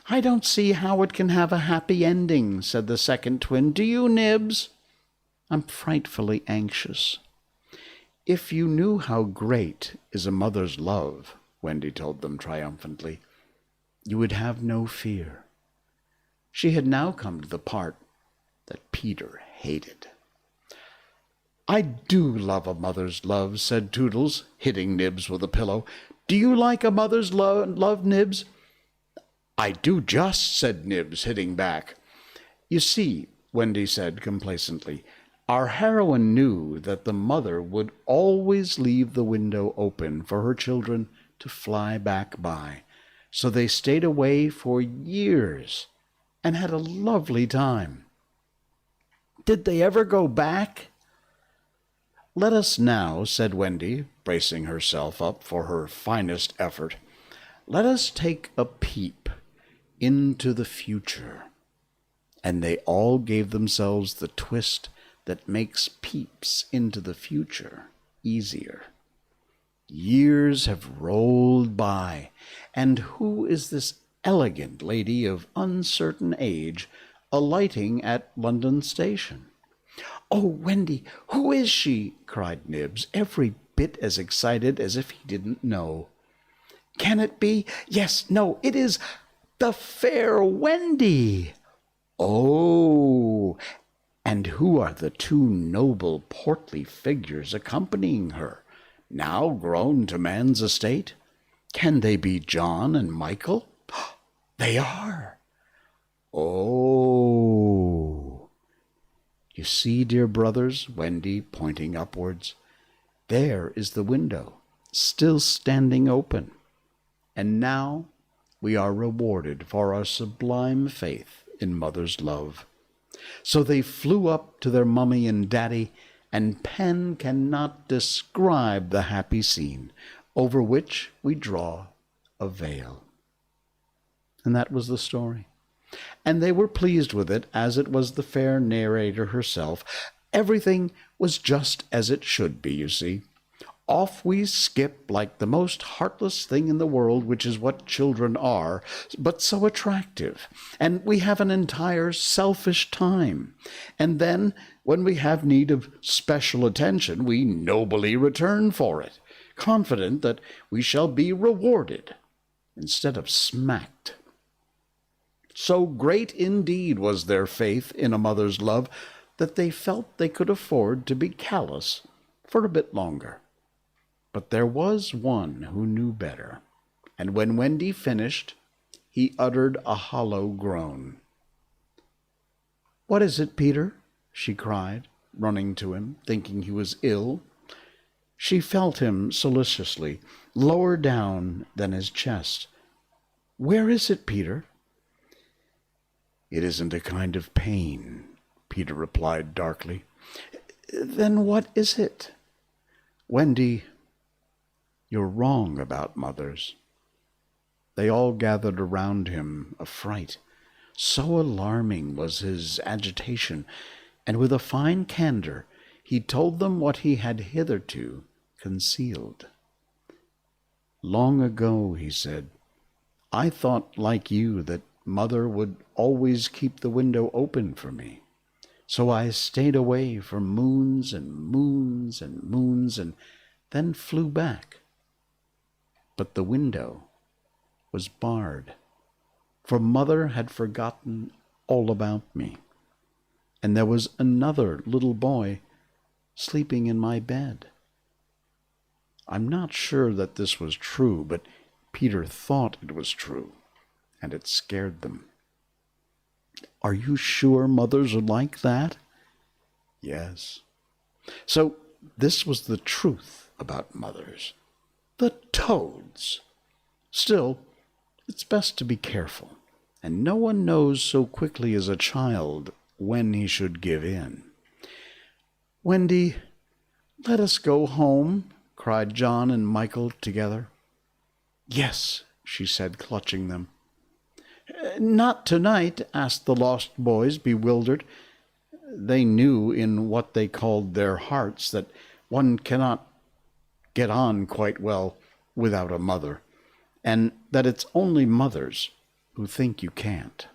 Speaker 1: I don't see how it can have a happy ending, said the second twin. Do you, Nibs? I'm frightfully anxious. If you knew how great is a mother's love, Wendy told them triumphantly, you would have no fear. She had now come to the part that Peter hated. I do love a mother's love, said Toodles, hitting Nibs with a pillow. Do you like a mother's love, Nibs? I do just, said Nibs, hitting back. You see, Wendy said complacently, our heroine knew that the mother would always leave the window open for her children to fly back by, so they stayed away for years and had a lovely time. Did they ever go back? Let us now, said Wendy, bracing herself up for her finest effort, let us take a peep into the future. And they all gave themselves the twist that makes peeps into the future easier. Years have rolled by, and who is this elegant lady of uncertain age alighting at London Station? Oh, Wendy, who is she? Cried Nibs, every bit as excited as if he didn't know. Can it be? Yes, no, it is the fair Wendy. Oh, and who are the 2 noble, portly figures accompanying her, now grown to man's estate? Can they be John and Michael? They are. Oh. You see, dear brothers, Wendy, pointing upwards, there is the window, still standing open. And now we are rewarded for our sublime faith in mother's love. So they flew up to their mummy and daddy, and pen cannot describe the happy scene over which we draw a veil. And that was the story. And they were pleased with it, as it was the fair narrator herself. Everything was just as it should be, you see. Off we skip like the most heartless thing in the world, which is what children are, but so attractive. And we have an entire selfish time. And then, when we have need of special attention, we nobly return for it, confident that we shall be rewarded instead of smacked. So great indeed was their faith in a mother's love that they felt they could afford to be callous for a bit longer. But there was one who knew better, and when Wendy finished, he uttered a hollow groan. "What is it, Peter?" she cried, running to him, thinking he was ill. She felt him solicitously, lower down than his chest. "Where is it, Peter?" "It isn't a kind of pain," Peter replied darkly. "Then what is it?" "Wendy, you're wrong about mothers." They all gathered around him, affright. So alarming was his agitation, and with a fine candor he told them what he had hitherto concealed. "Long ago," he said, "I thought, like you, that Mother would always keep the window open for me. So I stayed away for moons and moons and moons, and then flew back. But the window was barred, for Mother had forgotten all about me, and there was another little boy sleeping in my bed." I'm not sure that this was true, but Peter thought it was true, and it scared them. "Are you sure mothers are like that?" "Yes." So this was the truth about mothers. The toads! Still, it's best to be careful, and no one knows so quickly as a child when he should give in. "Wendy, let us go home," cried John and Michael together. "Yes," she said, clutching them. "Not tonight?" asked the lost boys, bewildered. They knew in what they called their hearts that one cannot get on quite well without a mother, and that it's only mothers who think you can't.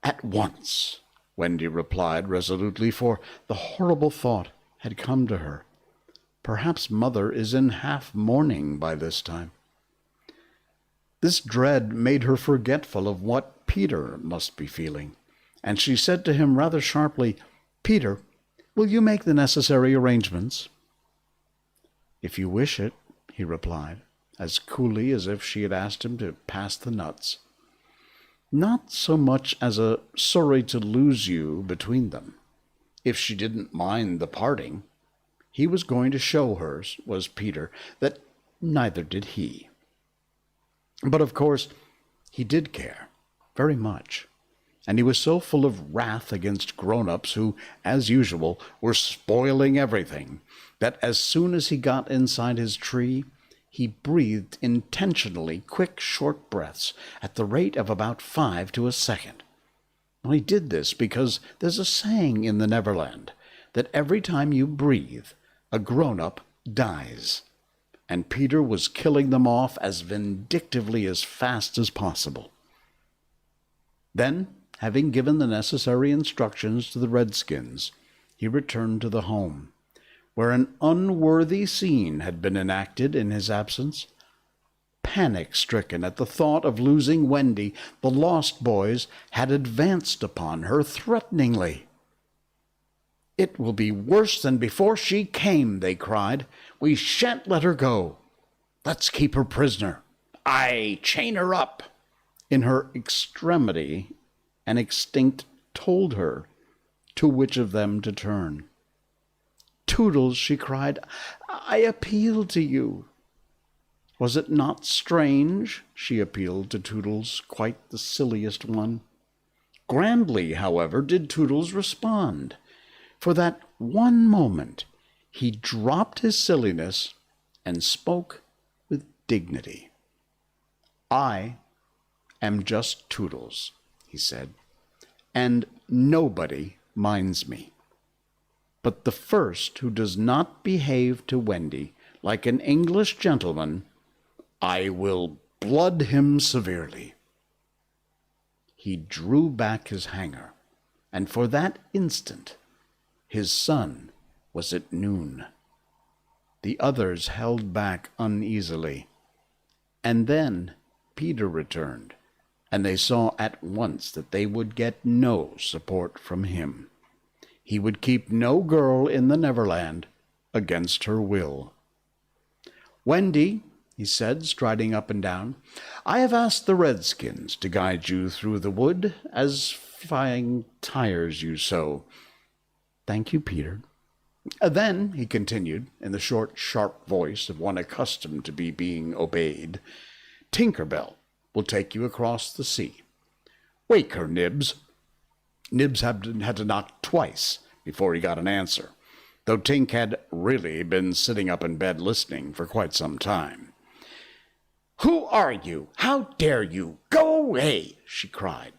Speaker 1: "At once," Wendy replied resolutely, for the horrible thought had come to her. Perhaps Mother is in half mourning by this time. This dread made her forgetful of what Peter must be feeling, and she said to him rather sharply, "Peter, will you make the necessary arrangements?" "If you wish it," he replied, as coolly as if she had asked him to pass the nuts. Not so much as a sorry to lose you between them. If she didn't mind the parting, he was going to show her, was Peter, that neither did he. But of course he did care, very much, and he was so full of wrath against grown-ups who, as usual, were spoiling everything, that as soon as he got inside his tree, he breathed intentionally quick, short breaths at the rate of about 5 to a second. Well, he did this because there's a saying in the Neverland that every time you breathe, a grown-up dies, and Peter was killing them off as vindictively as fast as possible. Then, having given the necessary instructions to the redskins, he returned to the home, where an unworthy scene had been enacted in his absence. Panic-stricken at the thought of losing Wendy, the Lost Boys had advanced upon her threateningly. "It will be worse than before she came," they cried. "We shan't let her go. Let's keep her prisoner. Aye, chain her up." In her extremity, an instinct told her to which of them to turn. "Toodles," she cried, "I appeal to you." Was it not strange she appealed to Toodles, quite the silliest one? Grandly, however, did Toodles respond. For that one moment he dropped his silliness and spoke with dignity. "I am just Toodles," he said, "and nobody minds me. But the first who does not behave to Wendy like an English gentleman, I will blood him severely." He drew back his hanger, and for that instant his sun was at noon. The others held back uneasily, and then Peter returned, and they saw at once that they would get no support from him. He would keep no girl in the Neverland against her will. "Wendy," he said, striding up and down, "I have asked the redskins to guide you through the wood, as flying tires you so." "Thank you, Peter." "Then," he continued, in the short, sharp voice of one accustomed to being obeyed, "Tinker Bell will take you across the sea. Wake her, Nibs." Nibs had to knock twice before he got an answer, though Tink had really been sitting up in bed listening for quite some time. "Who are you? How dare you? Go away!" she cried.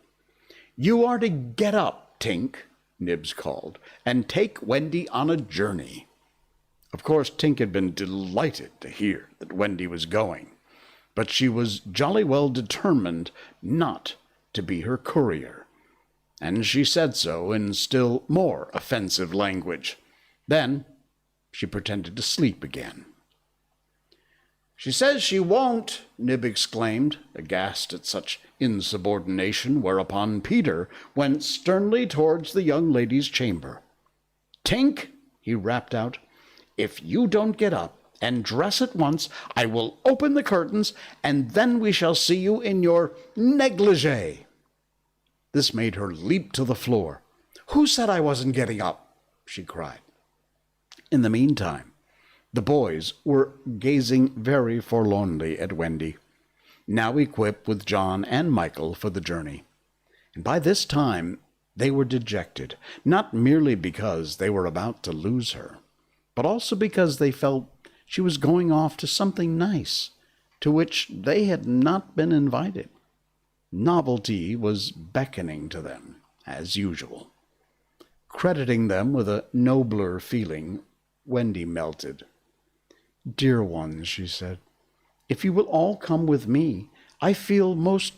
Speaker 1: "You are to get up, Tink," Nibs called, "and take Wendy on a journey." Of course, Tink had been delighted to hear that Wendy was going, but she was jolly well determined not to be her courier, and she said so in still more offensive language. Then she pretended to sleep again. "She says she won't," Nib exclaimed, aghast at such insubordination, whereupon Peter went sternly towards the young lady's chamber. "Tink," he rapped out, "if you don't get up and dress at once, I will open the curtains, and then we shall see you in your negligee." This made her leap to the floor. "Who said I wasn't getting up?" she cried. In the meantime, the boys were gazing very forlornly at Wendy, now equipped with John and Michael for the journey. And by this time they were dejected, not merely because they were about to lose her, but also because they felt she was going off to something nice, to which they had not been invited. Novelty was beckoning to them, as usual. Crediting them with a nobler feeling, Wendy melted. "Dear ones," she said, "if you will all come with me, I feel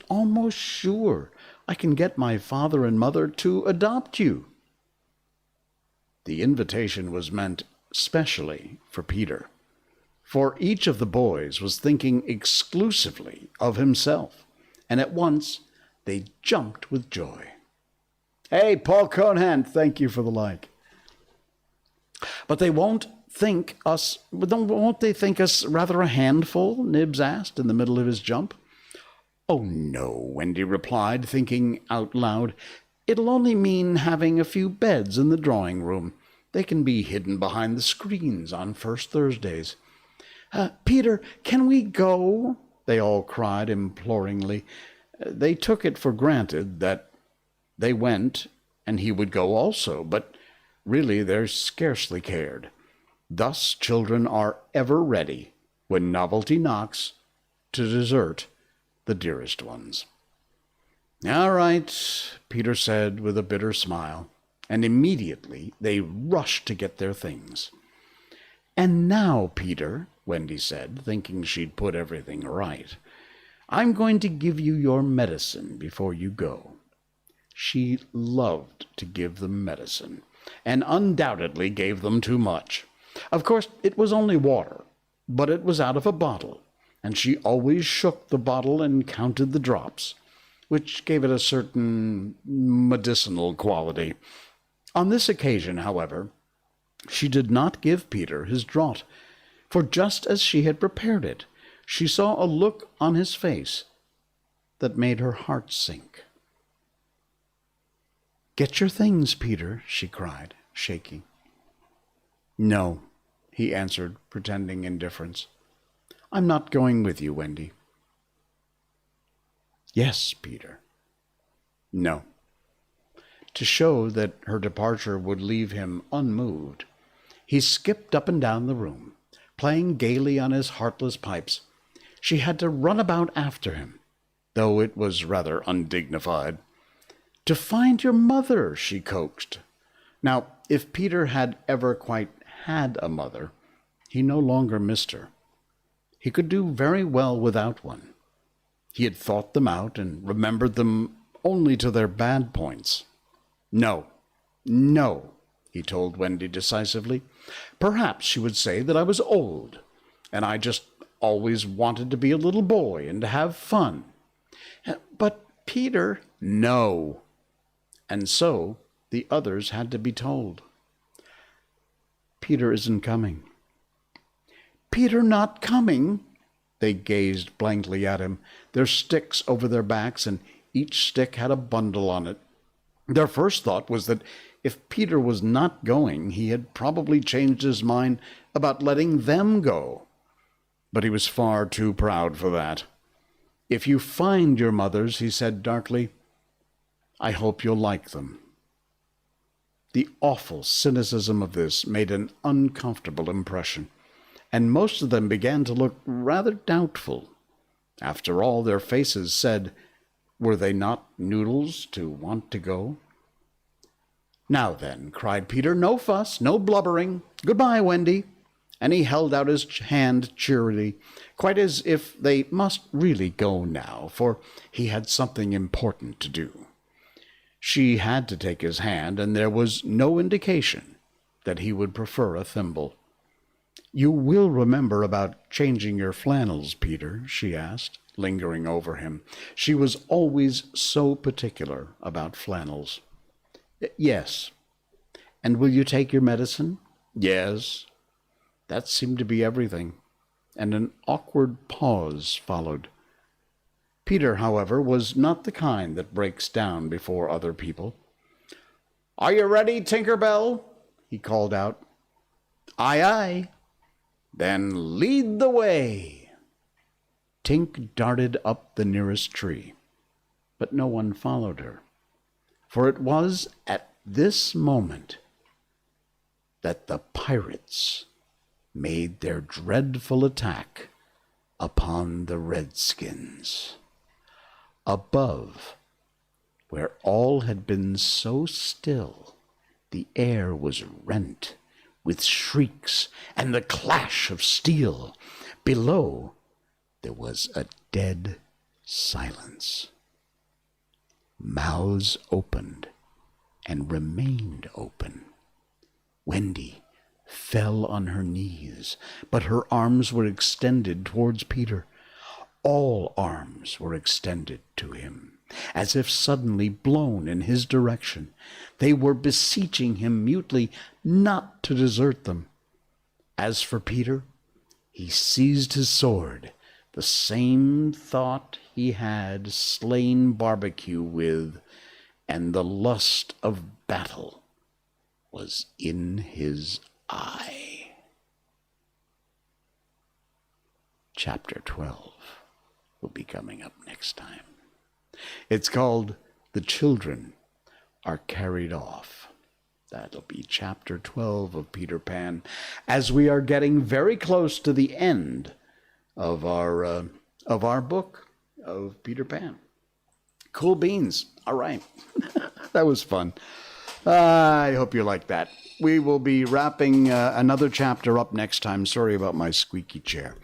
Speaker 1: almost sure I can get my father and mother to adopt you." The invitation was meant specially for Peter, for each of the boys was thinking exclusively of himself, and at once they jumped with joy. "Hey, Paul Conehan, thank you for the like." "But won't they think us rather a handful?" Nibs asked in the middle of his jump. "Oh, no," Wendy replied, thinking out loud. "It'll only mean having a few beds in the drawing room. They can be hidden behind the screens on first Thursdays." "Peter, can we go?" they all cried imploringly. They took it for granted that they went and he would go also, but really they scarcely cared. Thus children are ever ready, when novelty knocks, to desert the dearest ones. "All right," Peter said with a bitter smile, and immediately they rushed to get their things. "And now, Peter," Wendy said, thinking she'd put everything right, "I'm going to give you your medicine before you go." She loved to give them medicine, and undoubtedly gave them too much. Of course, it was only water, but it was out of a bottle, and she always shook the bottle and counted the drops, which gave it a certain medicinal quality. On this occasion, however, she did not give Peter his draught, for just as she had prepared it, she saw a look on his face that made her heart sink. "Get your things, Peter," she cried, shaking. "No," he answered, pretending indifference. "I'm not going with you, Wendy." "Yes, Peter." "No." To show that her departure would leave him unmoved, he skipped up and down the room, playing gaily on his heartless pipes. She had to run about after him, though it was rather undignified. "To find your mother," she coaxed. Now, if Peter had ever quite had a mother, he no longer missed her. He could do very well without one. He had thought them out and remembered them only to their bad points. No, he told Wendy decisively. Perhaps she would say that I was old, and I just always wanted to be a little boy and to have fun. But Peter, no. And so the others had to be told. Peter isn't coming. Peter not coming? They gazed blankly at him, their sticks over their backs, and each stick had a bundle on it. Their first thought was that if Peter was not going, he had probably changed his mind about letting them go. But he was far too proud for that. If you find your mothers, he said darkly, I hope you'll like them. The awful cynicism of this made an uncomfortable impression, and most of them began to look rather doubtful. After all, their faces said, were they not noodles to want to go? Now then, cried Peter, no fuss, no blubbering. Goodbye, Wendy. And he held out his hand cheerily, quite as if they must really go now, for he had something important to do. She had to take his hand, and there was no indication that he would prefer a thimble. You will remember about changing your flannels, Peter, she asked, lingering over him. She was always so particular about flannels. Yes. And will you take your medicine? Yes. That seemed to be everything, and an awkward pause followed. Peter, however, was not the kind that breaks down before other people. Are you ready, Tinker Bell? He called out. Aye, aye. Then lead the way. Tink darted up the nearest tree, but no one followed her, for it was at this moment that the pirates made their dreadful attack upon the redskins. Above, where all had been so still, the air was rent with shrieks and the clash of steel. Below, there was a dead silence. Mouths opened and remained open. Wendy fell on her knees, but her arms were extended towards Peter. All arms were extended to him, as if suddenly blown in his direction. They were beseeching him mutely not to desert them. As for Peter, he seized his sword, the same thought he had slain Barbecue with, and the lust of battle was in his eye. Chapter 12 will be coming up next time. It's called The Children Are Carried Off. That'll be chapter 12 of Peter Pan, as we are getting very close to the end of our book of Peter Pan. Cool beans. All right. That was fun. I hope you like that. We will be wrapping another chapter up next time. Sorry about my squeaky chair.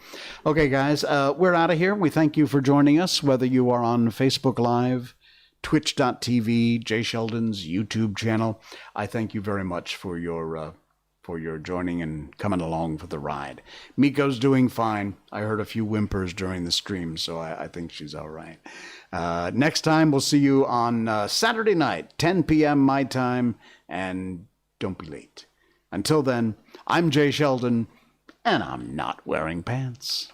Speaker 1: Okay, guys, we're out of here. We thank you for joining us, whether you are on Facebook Live, Twitch.tv, Jay Sheldon's YouTube channel. I thank you very much for your joining and coming along for the ride. Miko's doing fine. I heard a few whimpers during the stream, so I think she's all right. Next time, we'll see you on Saturday night, 10 p.m. my time, and don't be late. Until then, I'm Jay Sheldon, and I'm not wearing pants.